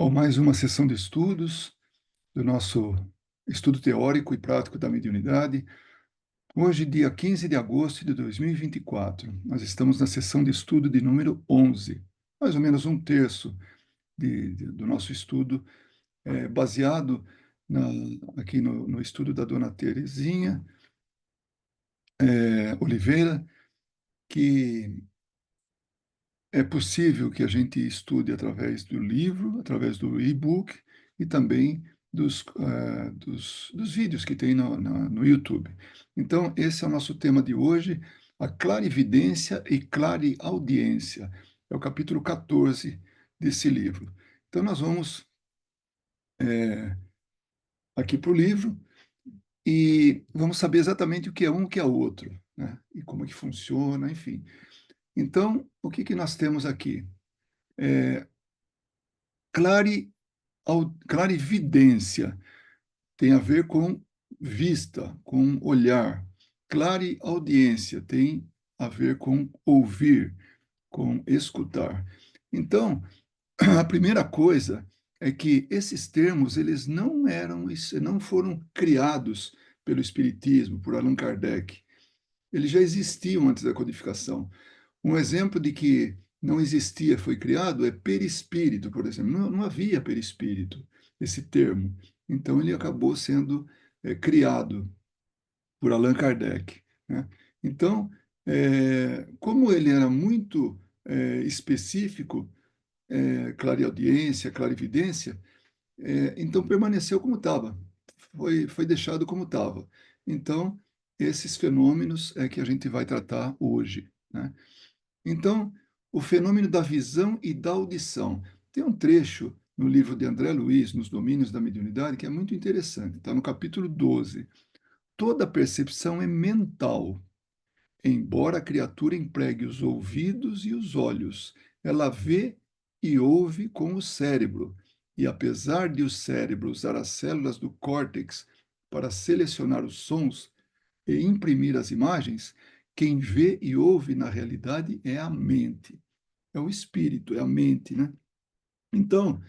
Bom, mais uma sessão de estudos do nosso estudo teórico e prático da mediunidade. Hoje, dia 15 de agosto de 2024, nós estamos na sessão de estudo de número 11, mais ou menos um terço do nosso estudo, baseado aqui no estudo da dona Terezinha Oliveira, que é possível que a gente estude através do livro, através do e-book e também dos vídeos que tem no YouTube. Então, esse é o nosso tema de hoje, a clarividência e clareaudiência. É o capítulo 14 desse livro. Então, nós vamos aqui para o livro e vamos saber exatamente o que é um e o que é outro, né? E como é que funciona, enfim. Então, o que que nós temos aqui? Clare Clarividência tem a ver com vista, com olhar. Clareaudiência tem a ver com ouvir, com escutar. Então, a primeira coisa é que esses termos eles não foram criados pelo Espiritismo, por Allan Kardec. Eles já existiam antes da codificação. Um exemplo de que não existia, foi criado, é perispírito, por exemplo. Não havia perispírito, esse termo. Então, ele acabou sendo criado por Allan Kardec, né? Então, como ele era muito específico, clareaudiência, clarividência, então permaneceu como estava, foi deixado como estava. Então, esses fenômenos é que a gente vai tratar hoje, né? Então, o fenômeno da visão e da audição. Tem um trecho no livro de André Luiz, Nos Domínios da Mediunidade, que é muito interessante. Está no capítulo 12. Toda percepção é mental, embora a criatura empregue os ouvidos e os olhos. Ela vê e ouve com o cérebro. E apesar de o cérebro usar as células do córtex para selecionar os sons e imprimir as imagens, quem vê e ouve na realidade é a mente, é o espírito, é a mente, né? Então,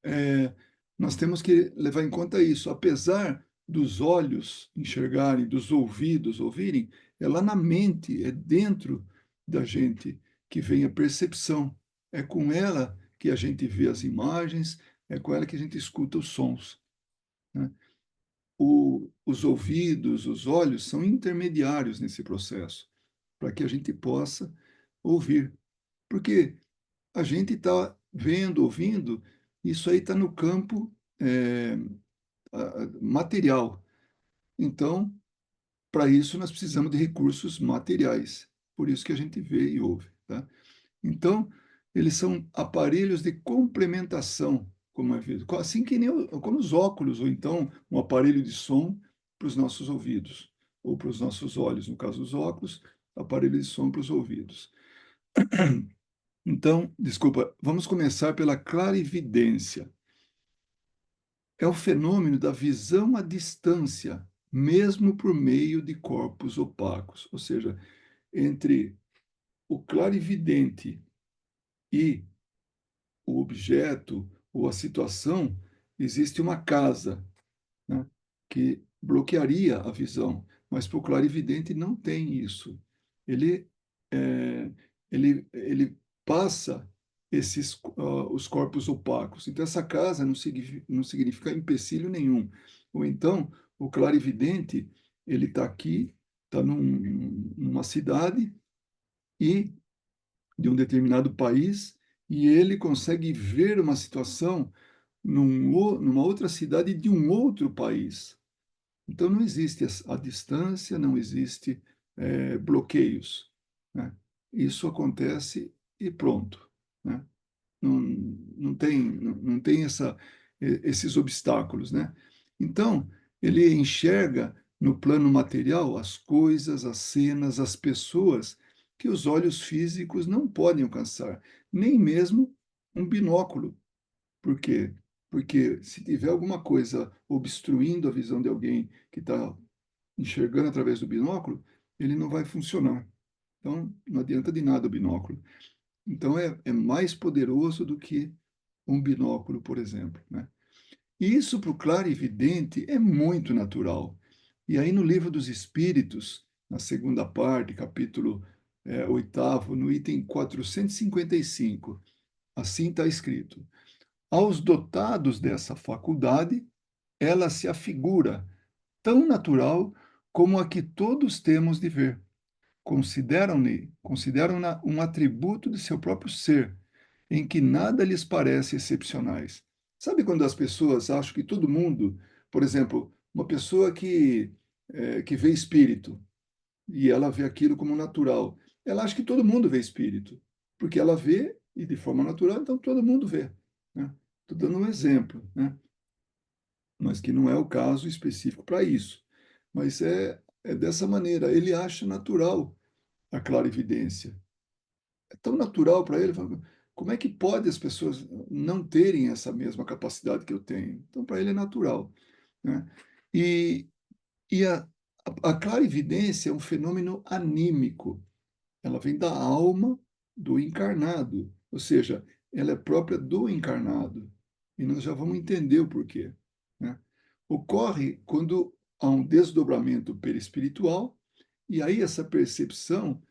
é, nós temos que levar em conta isso. Apesar dos olhos enxergarem, dos ouvidos ouvirem, é lá na mente, é dentro da gente que vem a percepção. É com ela que a gente vê as imagens, é com ela que a gente escuta os sons, né? Os ouvidos, os olhos são intermediários nesse processo, para que a gente possa ouvir. Porque a gente está vendo, ouvindo, isso aí está no campo é, material. Então, para isso, nós precisamos de recursos materiais. Por isso que a gente vê e ouve, tá? Então, eles são aparelhos de complementação, como é visto, assim que nem como os óculos, ou então um aparelho de som para os nossos ouvidos, ou para os nossos olhos, no caso dos óculos, aparelho de som para os ouvidos. Então, desculpa, vamos começar pela clarividência. É o fenômeno da visão à distância, mesmo por meio de corpos opacos, ou seja, entre o clarividente e o objeto ou a situação, existe uma casa, né, que bloquearia a visão, mas para o clarividente não tem isso. Ele, é, ele passa os corpos opacos. Então, essa casa não significa empecilho nenhum. Ou então, o clarividente, ele está aqui, está numa cidade e de um determinado país, e ele consegue ver uma situação numa outra cidade de um outro país. Então, não existe a distância, não existe bloqueios, né? Isso acontece e pronto, né? Não tem esses obstáculos, né? Então, ele enxerga no plano material as coisas, as cenas, as pessoas que os olhos físicos não podem alcançar, nem mesmo um binóculo. Por quê? Porque se tiver alguma coisa obstruindo a visão de alguém que está enxergando através do binóculo, ele não vai funcionar. Então, não adianta de nada o binóculo. Então, é mais poderoso do que um binóculo, por exemplo, né? E isso para o clarividente é muito natural. E aí no Livro dos Espíritos, na segunda parte, capítulo 8º, no item 455, assim está escrito: aos dotados dessa faculdade, ela se afigura tão natural como a que todos temos de ver. Consideram-na um atributo de seu próprio ser, em que nada lhes parece excepcionais. Sabe quando as pessoas acham que todo mundo, por exemplo, uma pessoa que vê espírito, e ela vê aquilo como natural, ela acha que todo mundo vê espírito, porque ela vê e de forma natural, então todo mundo vê, né? Estou dando um exemplo, né? Mas que não é o caso específico para isso. Mas é dessa maneira, ele acha natural a clarividência. É tão natural para ele, como é que pode as pessoas não terem essa mesma capacidade que eu tenho? Então, para ele é natural, né? E, e a clarividência é um fenômeno anímico. Ela vem da alma do encarnado, ou seja, ela é própria do encarnado. E nós já vamos entender o porquê, né? Ocorre quando há um desdobramento perispiritual, e aí essa percepção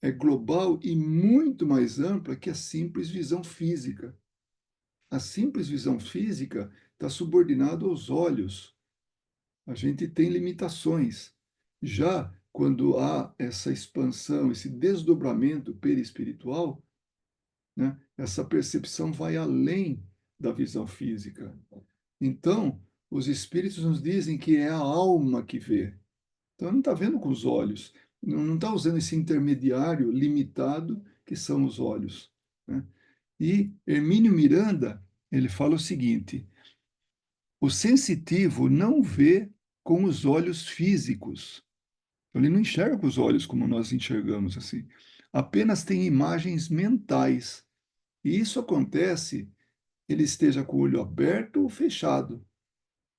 é global e muito mais ampla que a simples visão física. A simples visão física está subordinada aos olhos. A gente tem limitações. Já quando há essa expansão, esse desdobramento perispiritual, né, essa percepção vai além da visão física. Então, os espíritos nos dizem que é a alma que vê. Então, não está vendo com os olhos, não está usando esse intermediário limitado que são os olhos, né? E Hermínio Miranda, ele fala o seguinte: o sensitivo não vê com os olhos físicos. Ele não enxerga com os olhos como nós enxergamos assim. Apenas tem imagens mentais. E isso acontece, ele esteja com o olho aberto ou fechado,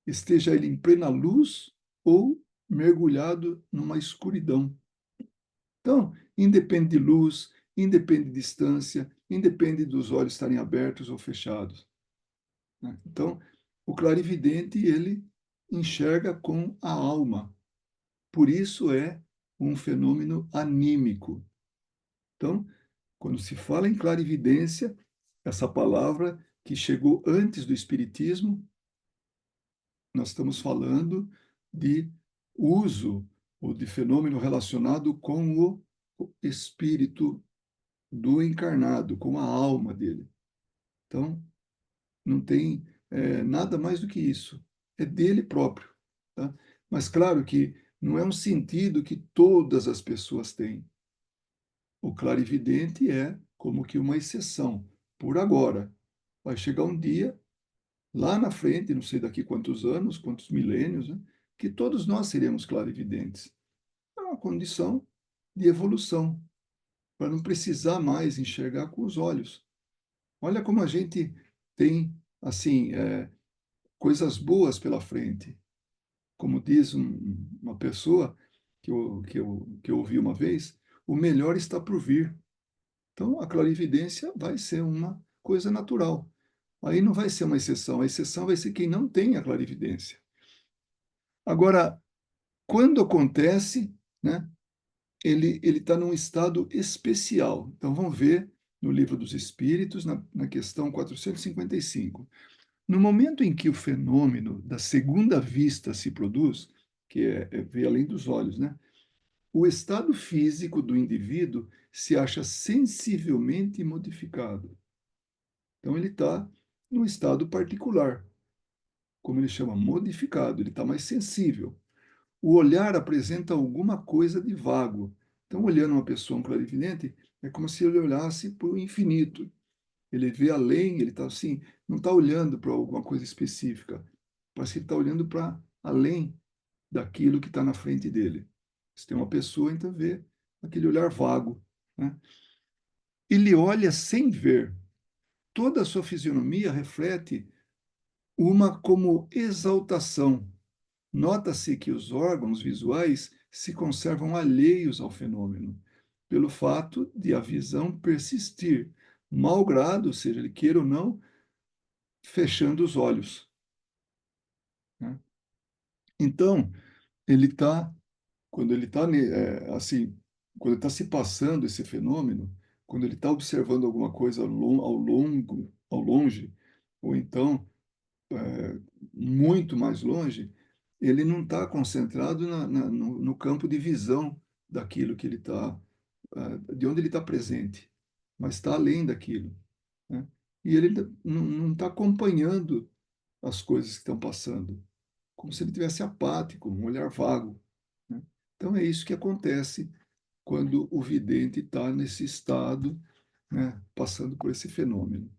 esteja ele em plena luz ou mergulhado numa escuridão. Então, independe de luz, independe de distância, independe dos olhos estarem abertos ou fechados, né? Então, o clarividente, ele enxerga com a alma. Por isso é um fenômeno anímico. Então, quando se fala em clarividência, essa palavra que chegou antes do espiritismo, nós estamos falando de uso ou de fenômeno relacionado com o espírito do encarnado, com a alma dele. Então, não tem nada mais do que isso. É dele próprio, tá? Mas claro que não é um sentido que todas as pessoas têm. O clarividente é como que uma exceção, por agora. Vai chegar um dia, lá na frente, não sei daqui quantos anos, quantos milênios, né, que todos nós seremos clarividentes. É uma condição de evolução, para não precisar mais enxergar com os olhos. Olha como a gente tem, assim, coisas boas pela frente. Como diz uma pessoa que eu ouvi uma vez, o melhor está por vir. Então, a clarividência vai ser uma coisa natural. Aí não vai ser uma exceção. A exceção vai ser quem não tem a clarividência. Agora, quando acontece, né, ele está num estado especial. Então, vamos ver no Livro dos Espíritos, na questão 455. No momento em que o fenômeno da segunda vista se produz, que é ver além dos olhos, né? O estado físico do indivíduo se acha sensivelmente modificado. Então, ele está num estado particular, como ele chama, modificado, ele está mais sensível. O olhar apresenta alguma coisa de vago. Então, olhando uma pessoa, um clarividente, é como se ele olhasse para o infinito. Ele vê além, ele está assim, não está olhando para alguma coisa específica, parece que ele está olhando para além daquilo que está na frente dele. Se tem uma pessoa, então vê aquele olhar vago, né? Ele olha sem ver. Toda a sua fisionomia reflete uma como exaltação. Nota-se que os órgãos visuais se conservam alheios ao fenômeno, pelo fato de a visão persistir, malgrado, seja ele queira ou não, fechando os olhos, né? Então, ele está, quando ele está assim, quando está se passando esse fenômeno, quando ele está observando alguma coisa ao longe, ou então muito mais longe, ele não está concentrado no campo de visão daquilo que ele está, de onde ele está presente, mas está além daquilo, né? E ele não está acompanhando as coisas que estão passando, como se ele tivesse apático, um olhar vago, né? Então é isso que acontece quando o vidente está nesse estado, né, passando por esse fenômeno.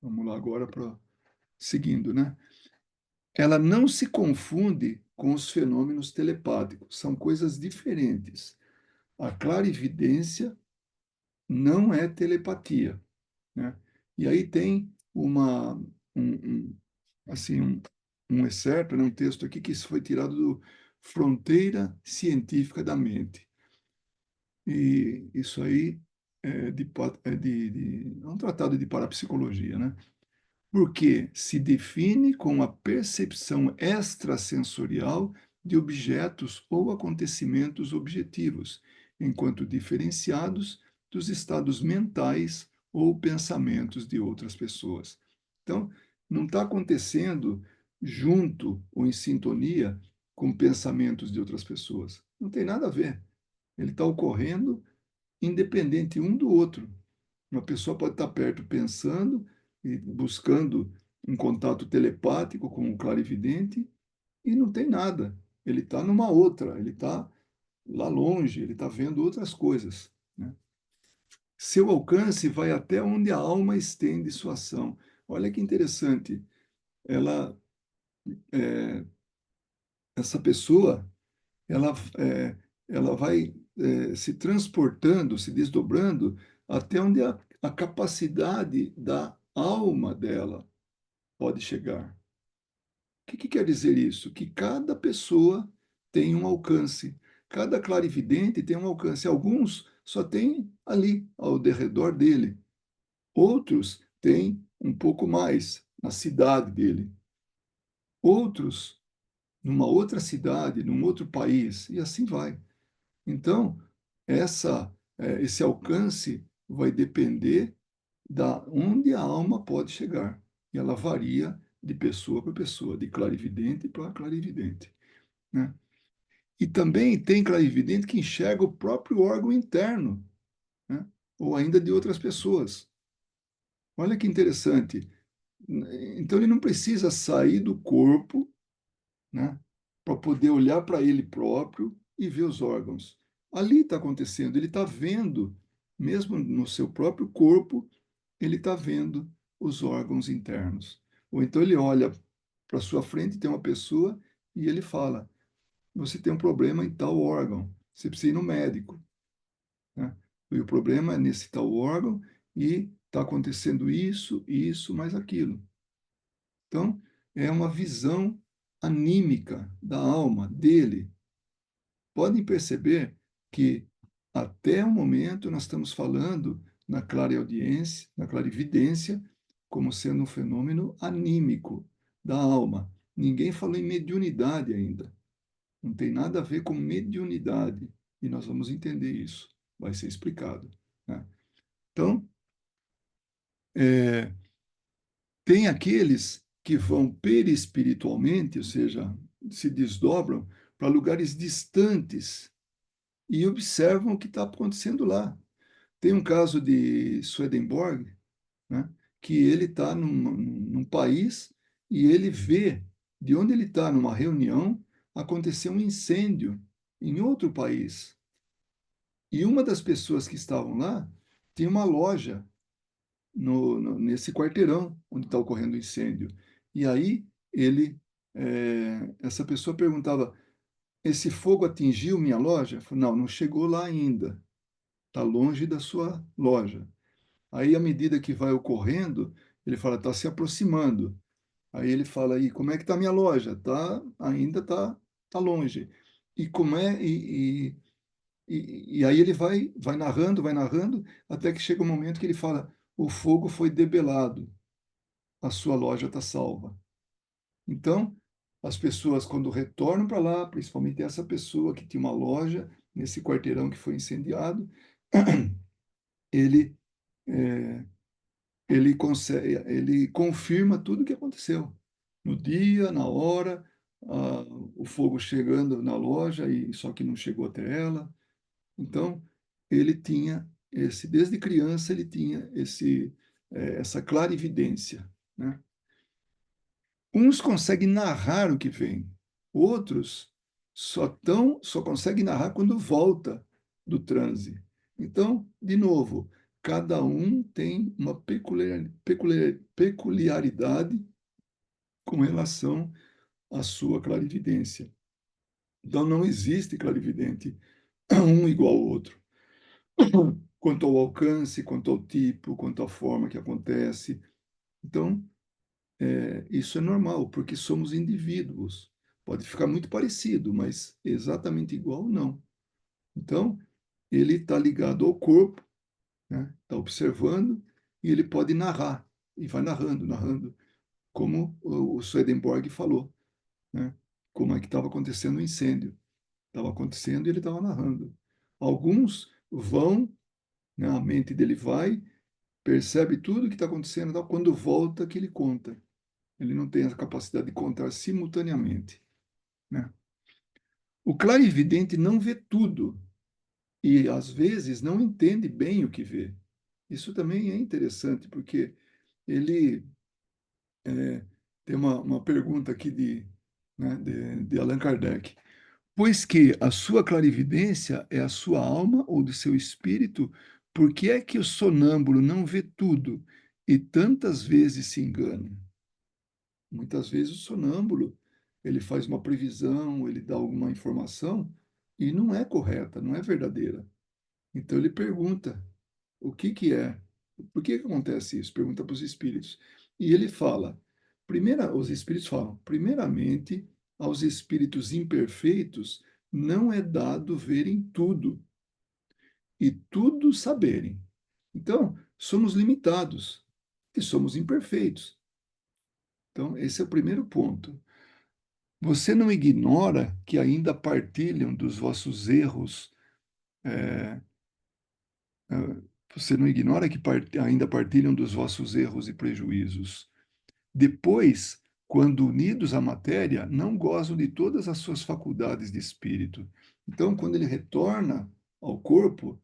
Vamos lá agora para seguindo, né? Ela não se confunde com os fenômenos telepáticos, são coisas diferentes. A clarividência não é telepatia, né? E aí tem assim, um excerto, né, um texto aqui que isso foi tirado do Fronteira Científica da Mente. E isso aí é um tratado de parapsicologia, né? Porque se define com a percepção extrasensorial de objetos ou acontecimentos objetivos, enquanto diferenciados dos estados mentais ou pensamentos de outras pessoas. Então, não está acontecendo junto ou em sintonia com pensamentos de outras pessoas. Não tem nada a ver. Ele está ocorrendo independente um do outro. Uma pessoa pode estar perto pensando e buscando um contato telepático com o clarividente e não tem nada. Ele está numa outra, ele está lá longe, ele está vendo outras coisas, né? Seu alcance vai até onde a alma estende sua ação. Olha que interessante. Ela, é, essa pessoa, ela, é, ela vai se transportando, se desdobrando até onde a capacidade da alma dela pode chegar. O que quer dizer isso? Que cada pessoa tem um alcance, cada clarividente tem um alcance. Alguns só têm ali, ao derredor dele. Outros têm um pouco mais, na cidade dele. Outros, numa outra cidade, num outro país, e assim vai. Então, esse alcance vai depender da onde a alma pode chegar. E ela varia de pessoa para pessoa, de clarividente para clarividente, né? E também tem clarividente que enxerga o próprio órgão interno, né? Ou ainda de outras pessoas. Olha que interessante. Então ele não precisa sair do corpo, né, para poder olhar para ele próprio e ver os órgãos. Ali está acontecendo, ele está vendo, mesmo no seu próprio corpo, ele está vendo os órgãos internos. Ou então ele olha para sua frente, tem uma pessoa e ele fala: você tem um problema em tal órgão, você precisa ir no médico, né? E o problema é nesse tal órgão e está acontecendo isso, mais aquilo. Então, é uma visão anímica da alma dele. Podem perceber que até o momento nós estamos falando na clareaudiência, na clarividência, como sendo um fenômeno anímico da alma. Ninguém falou em mediunidade ainda. Não tem nada a ver com mediunidade. E nós vamos entender isso. Vai ser explicado, né? Então, é, tem aqueles que vão perispiritualmente, ou seja, se desdobram para lugares distantes e observam o que está acontecendo lá. Tem um caso de Swedenborg, né, que ele está num país e ele vê de onde ele está, numa reunião, acontecer um incêndio em outro país. E uma das pessoas que estavam lá tinha uma loja nesse quarteirão onde está ocorrendo o incêndio. E aí essa pessoa perguntava: esse fogo atingiu minha loja? Eu falei, não, não chegou lá ainda. Está longe da sua loja. Aí, à medida que vai ocorrendo, ele fala, está se aproximando. Aí ele fala, e como é que está a minha loja? Ainda tá longe. E como é? E aí ele vai narrando, até que chega um momento que ele fala, o fogo foi debelado, a sua loja está salva. Então, as pessoas, quando retornam para lá, principalmente essa pessoa que tinha uma loja nesse quarteirão que foi incendiado, ele, é, ele consegue, ele confirma tudo o que aconteceu. No dia, na hora, o fogo chegando na loja, e só que não chegou até ela. Então, ele tinha desde criança, ele tinha essa clarividência, né? Uns conseguem narrar o que vem, outros só conseguem narrar quando volta do transe. Então, de novo, cada um tem uma peculiaridade com relação à sua clarividência. Então, não existe clarividente um igual ao outro. Quanto ao alcance, quanto ao tipo, quanto à forma que acontece. Então, isso é normal, porque somos indivíduos. Pode ficar muito parecido, mas exatamente igual, não. Então, ele está ligado ao corpo, né? Está observando, e ele pode narrar, e vai narrando, narrando, como o Swedenborg falou, né? Como é que estava acontecendo o incêndio. Estava acontecendo e ele estava narrando. Alguns vão, né? A mente dele vai, percebe tudo o que está acontecendo, tal, quando volta que ele conta. Ele não tem a capacidade de contar simultaneamente, né? O clarividente não vê tudo e, às vezes, não entende bem o que vê. Isso também é interessante, porque ele tem uma pergunta aqui de Allan Kardec. Pois que a sua clarividência é a sua alma ou do seu espírito, por que é que o sonâmbulo não vê tudo e tantas vezes se engana? Muitas vezes o sonâmbulo, ele faz uma previsão, ele dá alguma informação e não é correta, não é verdadeira. Então ele pergunta, o que que é? Por que que acontece isso? Pergunta para os espíritos. E ele fala, os espíritos falam, primeiramente, aos espíritos imperfeitos não é dado verem tudo e tudo saberem. Então, somos limitados e somos imperfeitos. Então, esse é o primeiro ponto. Você não ignora que ainda partilham dos vossos erros, é, é, você não ignora que ainda partilham dos vossos erros e prejuízos. Depois, quando unidos à matéria, não gozam de todas as suas faculdades de espírito. Então, quando ele retorna ao corpo,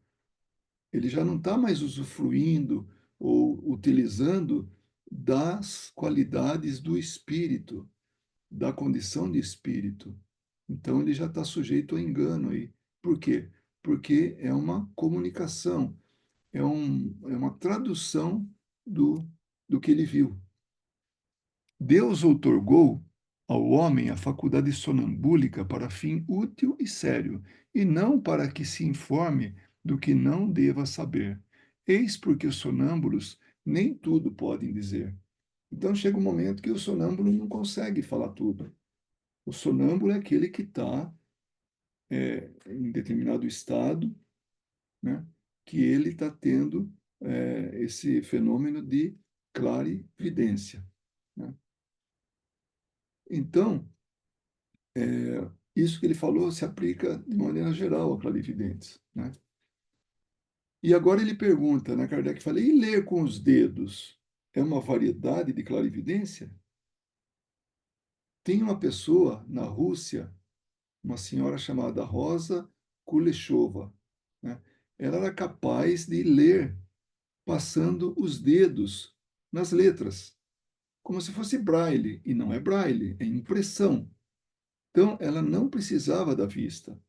ele já não está mais usufruindo ou utilizando das qualidades do espírito, da condição de espírito. Então ele já está sujeito ao engano aí. Por quê? Porque é uma comunicação, é uma tradução do que ele viu. Deus outorgou ao homem a faculdade sonambúlica para fim útil e sério, e não para que se informe do que não deva saber. Eis porque os sonâmbulos nem tudo podem dizer. Então chega um momento que o sonâmbulo não consegue falar tudo. O sonâmbulo é aquele que está em determinado estado, né, que ele está tendo esse fenômeno de clarividência, né? Então, isso que ele falou se aplica de maneira geral a clarividentes, né? E agora ele pergunta, né, Kardec fala, e ler com os dedos é uma variedade de clarividência? Tem uma pessoa na Rússia, uma senhora chamada Rosa Kuleshova, né? Ela era capaz de ler passando os dedos nas letras, como se fosse braille, e não é braille, é impressão. Então, ela não precisava da vista,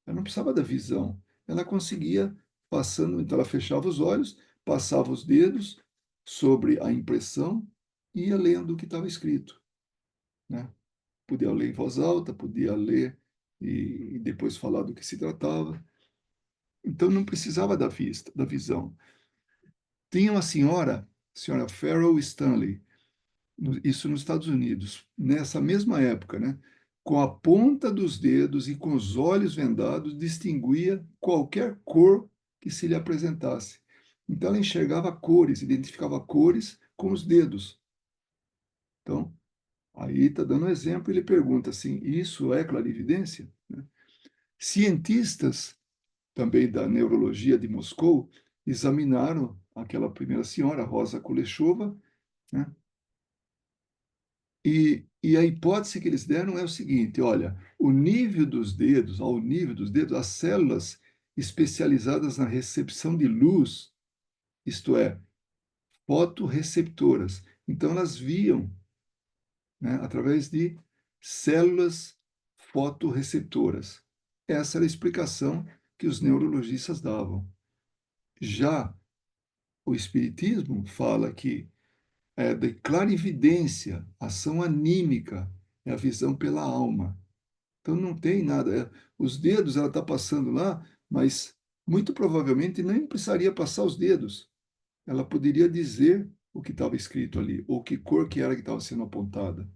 ela não precisava da visão, ela conseguia passando, então ela fechava os olhos, passava os dedos sobre a impressão e ia lendo o que estava escrito, né? Podia ler em voz alta, podia ler e depois falar do que se tratava. Então não precisava da vista, da visão. Tinha uma senhora, senhora Farrell Stanley, isso nos Estados Unidos, nessa mesma época, né? Com a ponta dos dedos e com os olhos vendados, distinguia qualquer cor que se lhe apresentasse. Então ela enxergava cores, identificava cores com os dedos. Então, aí está dando um exemplo, ele pergunta assim, isso é clarividência? Né? Cientistas, também da neurologia de Moscou, examinaram aquela primeira senhora, Rosa Kuleshova, né? E a hipótese que eles deram é o seguinte: olha, o nível dos dedos, ao nível dos dedos, as células especializadas na recepção de luz, isto é, fotorreceptoras. Então, elas viam, né, através de células fotorreceptoras. Essa era a explicação que os neurologistas davam. Já o Espiritismo fala que é de clarividência, ação anímica, é a visão pela alma. Então não tem nada. Os dedos ela está passando lá, mas muito provavelmente nem precisaria passar os dedos. Ela poderia dizer o que estava escrito ali, ou que cor que era que estava sendo apontada.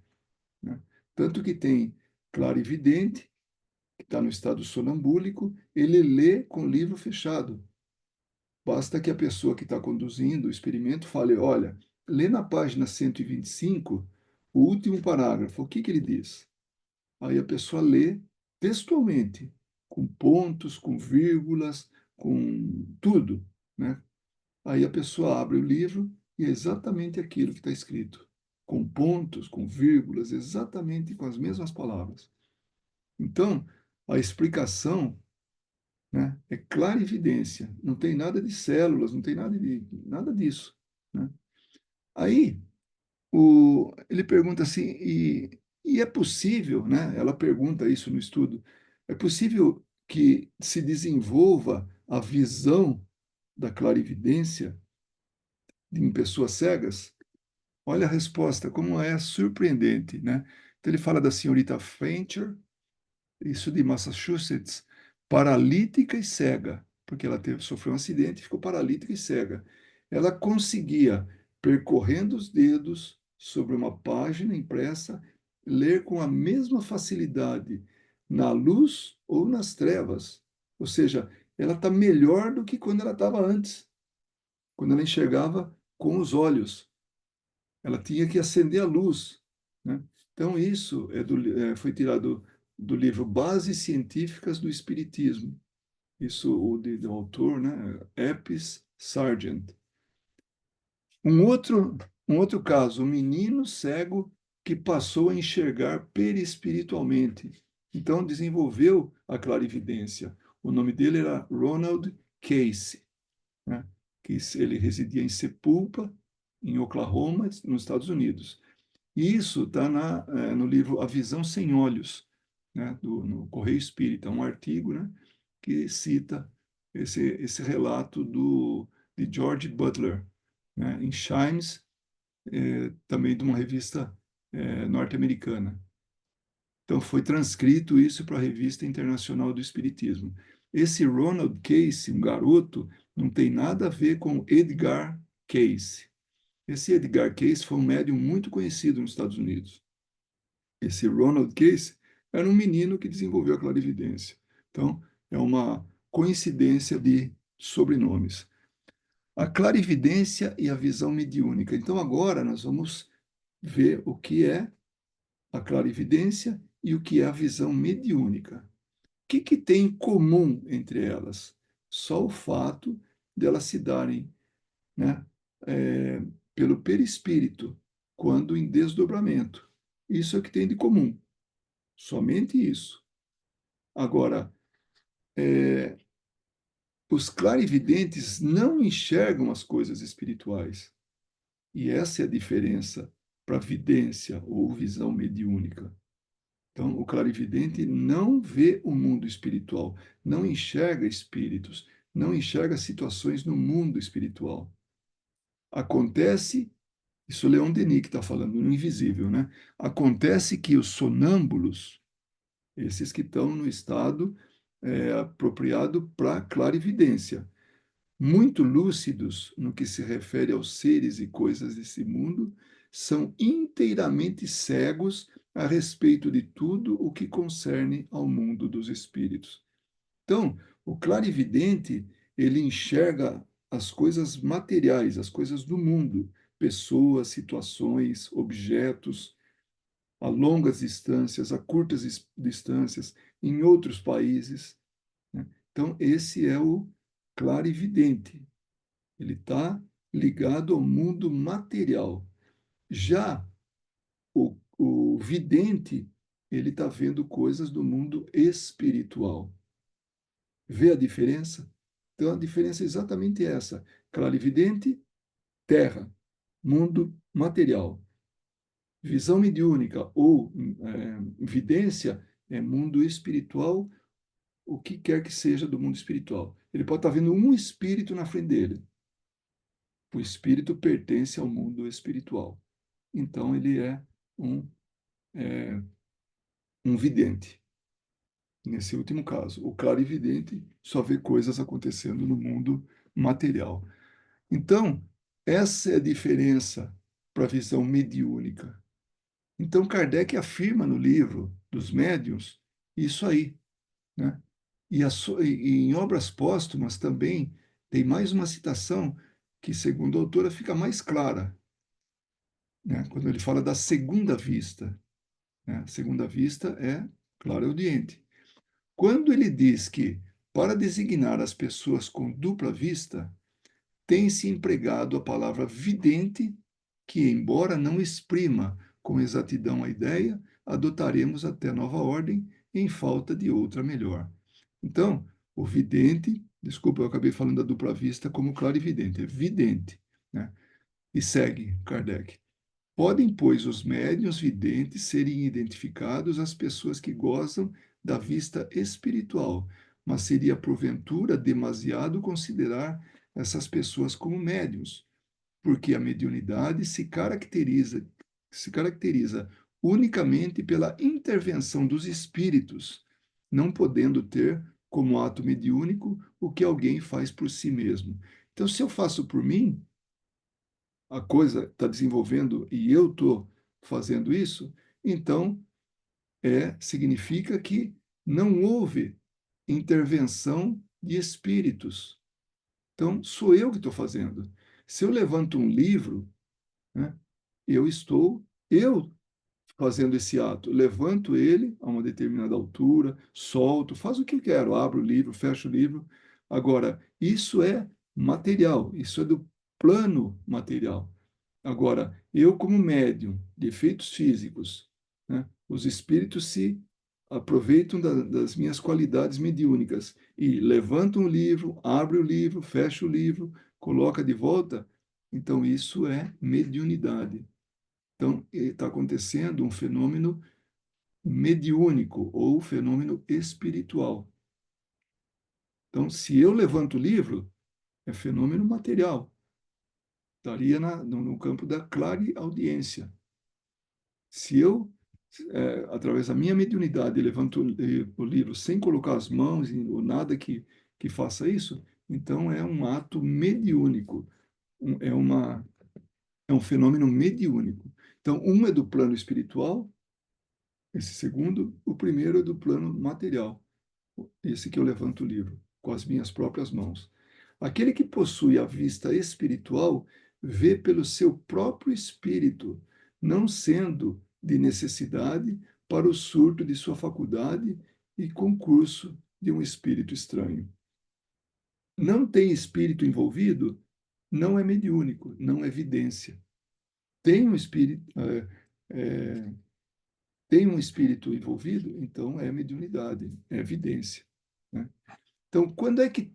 Né? Tanto que tem clarividente, que está no estado sonambúlico, ele lê com o livro fechado. Basta que a pessoa que está conduzindo o experimento fale, olha, lê na página 125 o último parágrafo, o que que ele diz? Aí a pessoa lê textualmente, com pontos, com vírgulas, com tudo, né? Aí a pessoa abre o livro e é exatamente aquilo que está escrito, com pontos, com vírgulas, exatamente com as mesmas palavras. Então, a explicação, né, é clara evidência, não tem nada de células, não tem nada disso, né? Aí ele pergunta assim, e é possível, né? Ela pergunta isso no estudo, é possível que se desenvolva a visão da clarividência em pessoas cegas? Olha a resposta, como é surpreendente, né? Então ele fala da senhorita Fancher, isso de Massachusetts, paralítica e cega, porque ela sofreu um acidente e ficou paralítica e cega. Ela conseguia, percorrendo os dedos sobre uma página impressa, ler com a mesma facilidade na luz ou nas trevas. Ou seja, ela está melhor do que quando ela estava antes, quando ela enxergava com os olhos. Ela tinha que acender a luz, né? Então, isso foi tirado do livro Bases Científicas do Espiritismo. Isso, do autor, né? Epes Sargent. Um outro, um outro caso, um menino cego que passou a enxergar perispiritualmente. Então, desenvolveu a clarividência. O nome dele era Ronald Casey, né? Que ele residia em Sepulpa, em Oklahoma, nos Estados Unidos. E isso está no livro A Visão Sem Olhos, né, no Correio Espírita, um artigo, né, que cita esse relato de George Butler, né, em Chimes, também de uma revista norte-americana. Então, foi transcrito isso para a Revista Internacional do Espiritismo. Esse Ronald Case, um garoto, não tem nada a ver com Edgar Cayce. Esse Edgar Cayce foi um médium muito conhecido nos Estados Unidos. Esse Ronald Case era um menino que desenvolveu a clarividência. Então, é uma coincidência de sobrenomes. A clarividência e a visão mediúnica. Então, agora nós vamos ver o que é a clarividência e o que é a visão mediúnica. O que tem em comum entre elas? Só o fato de elas se darem, né, é, pelo perispírito, quando em desdobramento. Isso é o que tem de comum. Somente isso. Agora, os clarividentes não enxergam as coisas espirituais. E essa é a diferença para vidência ou visão mediúnica. Então, o clarividente não vê o mundo espiritual, não enxerga espíritos, não enxerga situações no mundo espiritual. Acontece, isso é Leon Denis que está falando, no invisível, né? Acontece que os sonâmbulos, esses que estão no estado apropriado para clarividência, muito lúcidos no que se refere aos seres e coisas desse mundo, são inteiramente cegos a respeito de tudo o que concerne ao mundo dos espíritos. Então, o clarividente, ele enxerga as coisas materiais, as coisas do mundo, pessoas, situações, objetos, a longas distâncias, a curtas distâncias, em outros países, né? Então, esse é o clarividente. Ele está ligado ao mundo material. Já o vidente, ele está vendo coisas do mundo espiritual. Vê a diferença? Então, a diferença é exatamente essa. Clarividente, terra, mundo material. Visão mediúnica ou vidência é mundo espiritual, o que quer que seja do mundo espiritual. Ele pode estar vendo um espírito na frente dele. O espírito pertence ao mundo espiritual. Então, ele é um, é, um vidente. Nesse último caso, o clarividente só vê coisas acontecendo no mundo material. Então, essa é a diferença para a visão mediúnica. Então, Kardec afirma no livro dos Médiuns isso aí, né? E em obras póstumas também tem mais uma citação que, segundo a autora, fica mais clara, né? Quando ele fala da segunda vista, né? A segunda vista é clareaudiente. Quando ele diz que, para designar as pessoas com dupla vista, tem-se empregado a palavra vidente, que, embora não exprima com exatidão a ideia, adotaremos até nova ordem, em falta de outra melhor. Então, o vidente, desculpa, eu acabei falando da dupla vista como clarividente, é vidente, né? E segue Kardec. Podem, pois, os médiuns videntes serem identificados as pessoas que gozam da vista espiritual, mas seria porventura demasiado considerar essas pessoas como médiuns, porque a mediunidade se caracteriza unicamente pela intervenção dos espíritos, não podendo ter como ato mediúnico o que alguém faz por si mesmo. Então, se eu faço por mim, a coisa está desenvolvendo e eu estou fazendo isso, então significa que não houve intervenção de espíritos. Então, sou eu que estou fazendo. Se eu levanto um livro, né, eu fazendo esse ato, levanto ele a uma determinada altura, solto, faço o que eu quero, abro o livro, fecho o livro. Agora, isso é material, isso é do plano material. Agora, eu como médium de efeitos físicos, né, os espíritos se aproveitam das minhas qualidades mediúnicas e levantam o livro, abre o livro, fecha o livro, coloca de volta. Então, isso é mediunidade. Então, está acontecendo um fenômeno mediúnico ou fenômeno espiritual. Então, se eu levanto o livro, é fenômeno material. Estaria no campo da clareaudiência. Se eu, através da minha mediunidade, levanto o livro sem colocar as mãos ou nada que faça isso, então é um ato mediúnico, é um fenômeno mediúnico. Então, um é do plano espiritual, esse segundo, o primeiro é do plano material, esse que eu levanto o livro, com as minhas próprias mãos. Aquele que possui a vista espiritual vê pelo seu próprio espírito, não sendo de necessidade para o surto de sua faculdade e concurso de um espírito estranho. Não tem espírito envolvido, não é mediúnico, não é evidência. Tem um espírito, tem um espírito envolvido, então é mediunidade, é evidência, né? Então, quando é que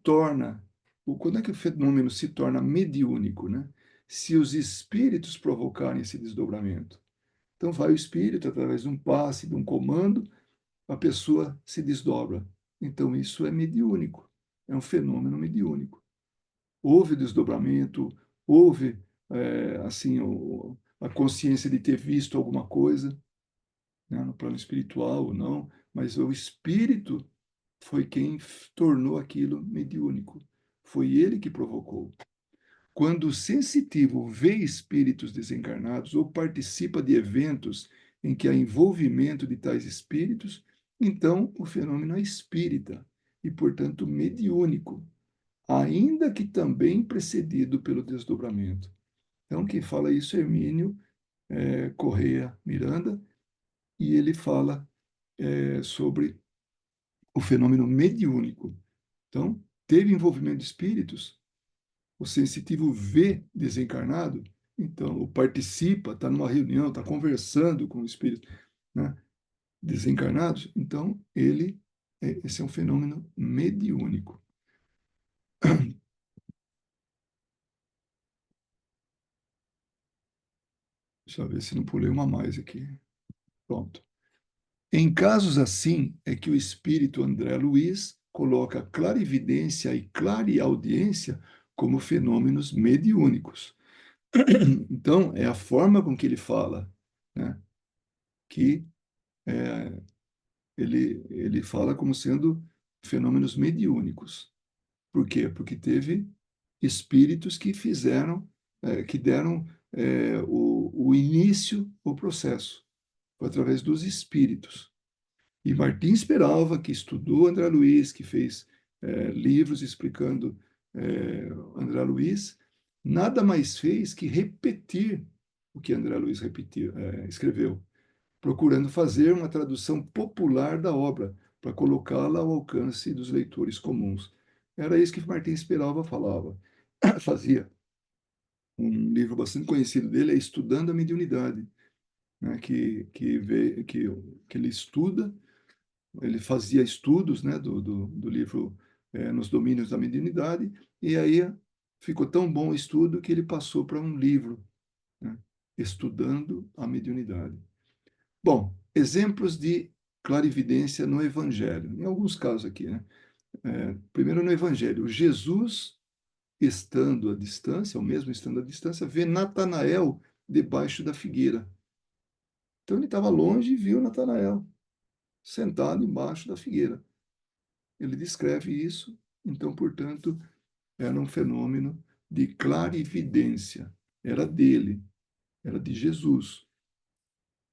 o fenômeno se torna mediúnico, né? Se os espíritos provocarem esse desdobramento. Então, vai o espírito, através de um passe, de um comando, a pessoa se desdobra. Então, isso é mediúnico, é um fenômeno mediúnico. Houve desdobramento, houve, assim, a consciência de ter visto alguma coisa, né, no plano espiritual ou não, mas o espírito foi quem tornou aquilo mediúnico. Foi ele que provocou. Quando o sensitivo vê espíritos desencarnados ou participa de eventos em que há envolvimento de tais espíritos, então o fenômeno é espírita e, portanto, mediúnico. ainda que também precedido pelo desdobramento. Então, quem fala isso é Hermínio Correia Miranda, e ele fala sobre o fenômeno mediúnico. Então, teve envolvimento de espíritos, o sensitivo vê desencarnado, então, participa, está numa reunião, está conversando com o espírito, né, desencarnados, então, esse é um fenômeno mediúnico. Deixa eu ver se não pulei uma mais aqui. Pronto. Em casos assim, é que o espírito André Luiz coloca clarividência e clareaudiência como fenômenos mediúnicos. Então, é a forma com que ele fala, né, que é, ele fala como sendo fenômenos mediúnicos. Por quê? Porque teve espíritos que fizeram, que deram o início ao processo, foi através dos espíritos. E Martins Peralva, que estudou André Luiz, que fez livros explicando André Luiz, nada mais fez que repetir o que André Luiz escreveu, procurando fazer uma tradução popular da obra, para colocá-la ao alcance dos leitores comuns. Era isso que Martins Peralva falava. Fazia. Um livro bastante conhecido dele é Estudando a Mediunidade, né, que ele estuda, ele fazia estudos, né, do livro Nos Domínios da Mediunidade, e aí ficou tão bom o estudo que ele passou para um livro, né, Estudando a Mediunidade. Bom, exemplos de clarividência no Evangelho. Em alguns casos aqui, né? Primeiro no Evangelho, Jesus estando à distância, ou mesmo estando à distância, vê Natanael debaixo da figueira. Então ele estava longe e viu Natanael sentado embaixo da figueira. Ele descreve isso, então, portanto, era um fenômeno de clarividência. Era dele, era de Jesus.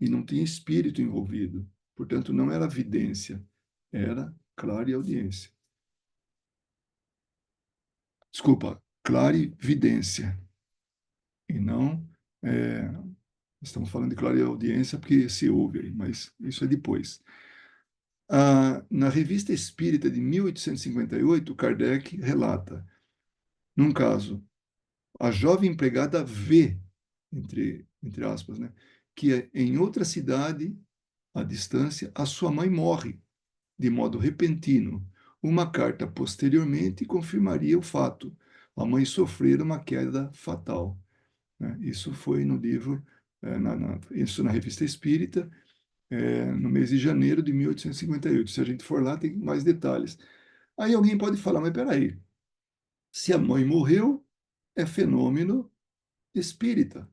E não tinha espírito envolvido. Portanto, não era vidência, era clareaudiência. Desculpa, clarividência. E não. é, Estamos falando de clareaudiência porque se ouve aí, mas isso é depois. Na Revista Espírita de 1858, Kardec relata, num caso, a jovem empregada vê, entre aspas, né, que em outra cidade, à distância, a sua mãe morre de modo repentino. Uma carta posteriormente confirmaria o fato. A mãe sofrera uma queda fatal. Né? Isso foi no livro, isso na Revista Espírita, no mês de janeiro de 1858. Se a gente for lá, tem mais detalhes. Aí alguém pode falar, mas peraí, se a mãe morreu, é fenômeno espírita,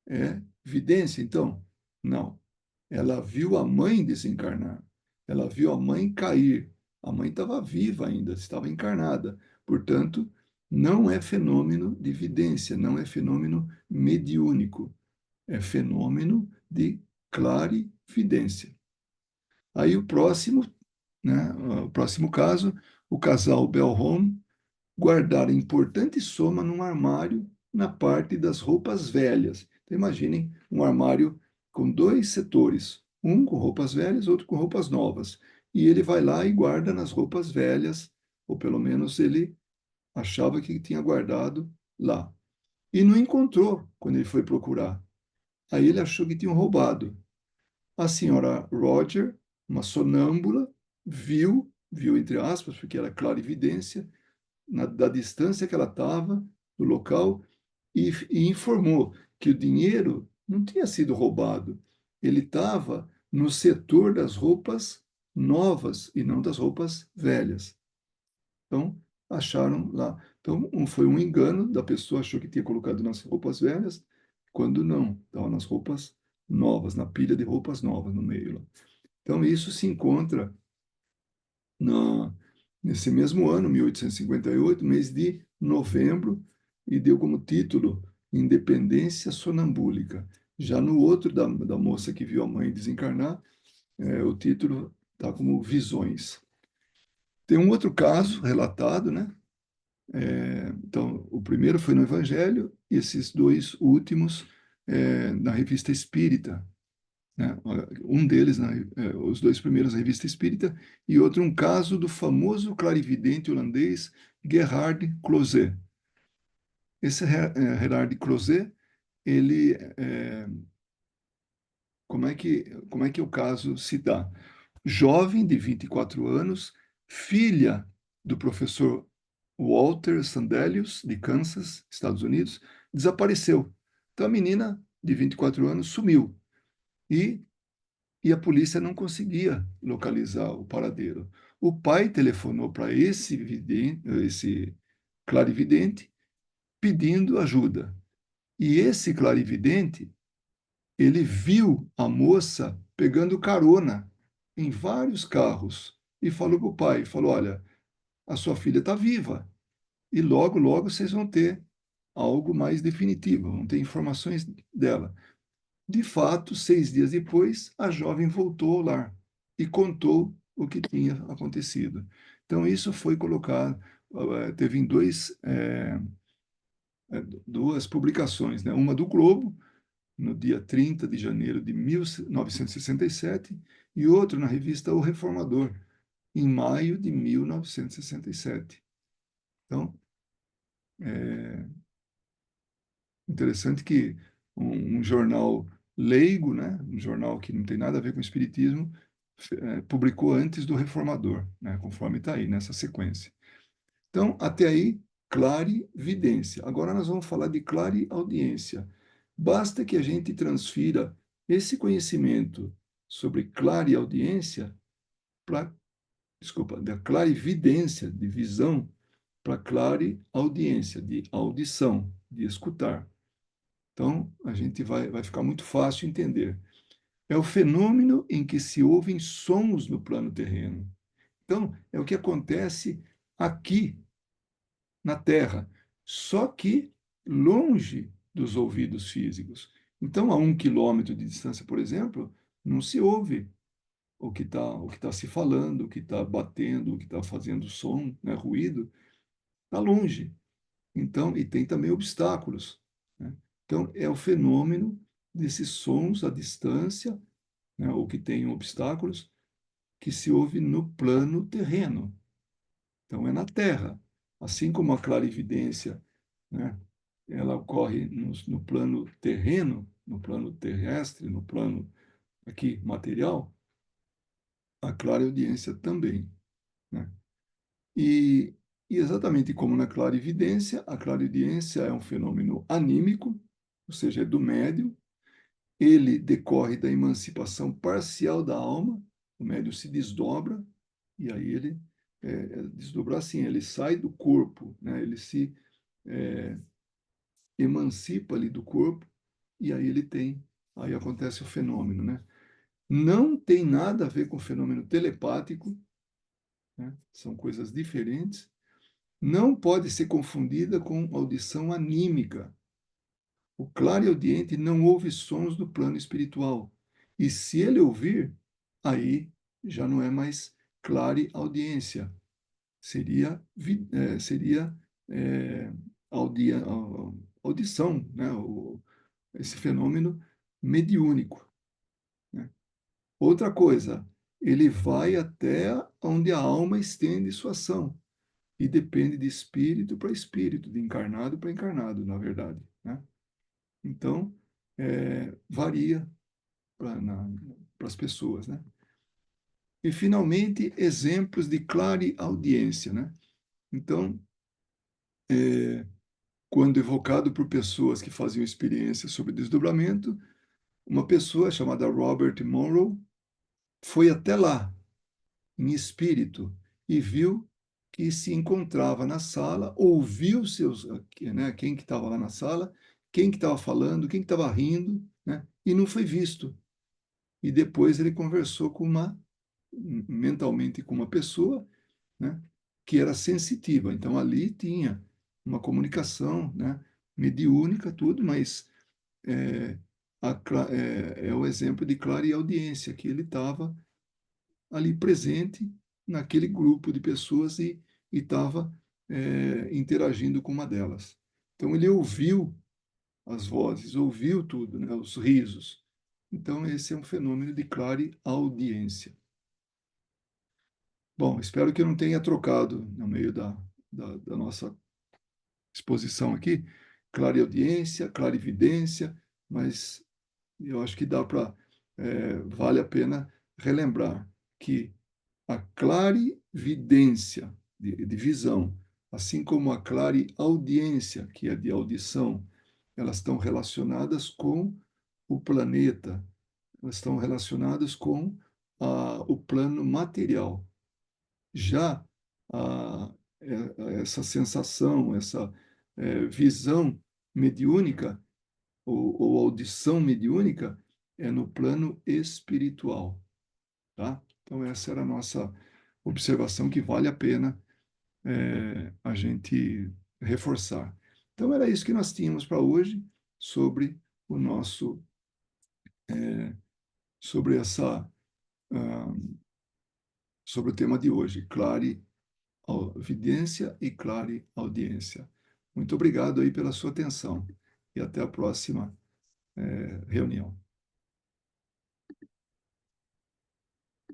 é vidência, então? Não. Ela viu a mãe desencarnar, ela viu a mãe cair. A mãe estava viva ainda, estava encarnada. Portanto, não é fenômeno de vidência, não é fenômeno mediúnico, é fenômeno de clarividência. Aí o próximo, né, o próximo caso, o casal Belholm guardar importante soma num armário na parte das roupas velhas. Então, imaginem um armário com dois setores, um com roupas velhas, outro com roupas novas. E ele vai lá e guarda nas roupas velhas, ou pelo menos ele achava que tinha guardado lá. E não encontrou quando ele foi procurar. Aí ele achou que tinham roubado. A senhora Roger, uma sonâmbula, viu entre aspas, porque era clarividência, da distância que ela estava do local e informou que o dinheiro não tinha sido roubado. Ele estava no setor das roupas novas e não das roupas velhas. Então, acharam lá. Então, foi um engano da pessoa, achou que tinha colocado nas roupas velhas, quando não, estava nas roupas novas, na pilha de roupas novas no meio lá. Então, isso se encontra na, nesse mesmo ano, 1858, mês de novembro, e deu como título Independência Sonambúlica. Já no outro, da moça que viu a mãe desencarnar, o título está como Visões. Tem um outro caso relatado, né, Então, o primeiro foi no Evangelho, e esses dois últimos na Revista Espírita, né? Um deles, os dois primeiros na Revista Espírita, e outro um caso do famoso clarividente holandês Gerhard Closet. Esse Gerhard Closet, ele, como é que o caso se dá? Jovem de 24 anos, filha do professor Walter Sandelius, de Kansas, Estados Unidos, desapareceu. Então a menina de 24 anos sumiu. E a polícia não conseguia localizar o paradeiro. O pai telefonou para esse clarividente pedindo ajuda. E esse clarividente, ele viu a moça pegando carona em vários carros e falou para o pai, falou, olha, a sua filha está viva e logo, logo vocês vão ter algo mais definitivo, vão ter informações dela. De fato, 6 dias depois, a jovem voltou ao lar e contou o que tinha acontecido. Então, isso foi colocado, teve em duas publicações, né? Uma do Globo, no dia 30 de janeiro de 1967, e outra na revista O Reformador, em maio de 1967. Então, é interessante que um jornal leigo, né, um jornal que não tem nada a ver com o espiritismo, publicou antes do Reformador, né, conforme está aí nessa sequência. Então, até aí, clarividência. Agora nós vamos falar de clareaudiência. Basta que a gente transfira esse conhecimento sobre clareaudiência para, desculpa, da clarividência, de visão, para clareaudiência, de audição, de escutar. Então, a gente vai ficar muito fácil entender. É o fenômeno em que se ouvem sons no plano terreno. Então, é o que acontece aqui na Terra, só que longe dos ouvidos físicos. Então, a 1 quilômetro de distância, por exemplo, não se ouve o que tá se falando, o que está batendo, o que está fazendo som, né, ruído, está longe. Então, e tem também obstáculos, né? Então, é o fenômeno desses sons à distância, né, ou que tem obstáculos, que se ouve no plano terreno. Então, é na Terra. Assim como a clarividência, né, ela ocorre no plano terreno, no plano terrestre, no plano aqui material, a clareaudiência também, né? E, e exatamente como na clarividência, a clariaudiência é um fenômeno anímico, ou seja, é do médium, ele decorre da emancipação parcial da alma, o médium se desdobra, e aí ele, desdobrar assim, ele sai do corpo, né? Ele se é, emancipa ali do corpo, e aí acontece o fenômeno, né? Não tem nada a ver com o fenômeno telepático, né? São coisas diferentes. Não pode ser confundida com audição anímica. O clareaudiente não ouve sons do plano espiritual. E se ele ouvir, aí já não é mais clareaudiência. Seria é, audia, audição, né? Esse fenômeno mediúnico, né? Outra coisa, ele vai até onde a alma estende sua ação. E depende de espírito para espírito, de encarnado para encarnado, na verdade, né? Então, varia para as pessoas, né? E, finalmente, exemplos de clareaudiência, né? Então, quando evocado por pessoas que faziam experiência sobre desdobramento, uma pessoa chamada Robert Monroe foi até lá, em espírito, e viu que se encontrava na sala, ouviu né, quem que estava lá na sala, quem que estava falando, quem que estava rindo, né, e não foi visto. E depois ele conversou mentalmente com uma pessoa, né, que era sensitiva. Então ali tinha uma comunicação, né, mediúnica, tudo, mas é, é o exemplo de clareaudiência, que ele estava ali presente naquele grupo de pessoas e estava interagindo com uma delas. Então, ele ouviu as vozes, ouviu tudo, né, os risos. Então, esse é um fenômeno de clareaudiência. Bom, espero que eu não tenha trocado no meio da nossa exposição aqui, clareaudiência, clarividência, mas eu acho que dá para, vale a pena relembrar que a clarividência, de visão, assim como a clareaudiência, que é de audição, elas estão relacionadas com o planeta, elas estão relacionadas com o plano material. Já a, essa sensação, essa visão mediúnica, ou audição mediúnica, é no plano espiritual, tá? Então, essa era a nossa observação que vale a pena a gente reforçar. Então, era isso que nós tínhamos para hoje sobre o nosso, sobre essa, ah, sobre o tema de hoje, clarividência e clareaudiência. Muito obrigado aí pela sua atenção e até a próxima reunião.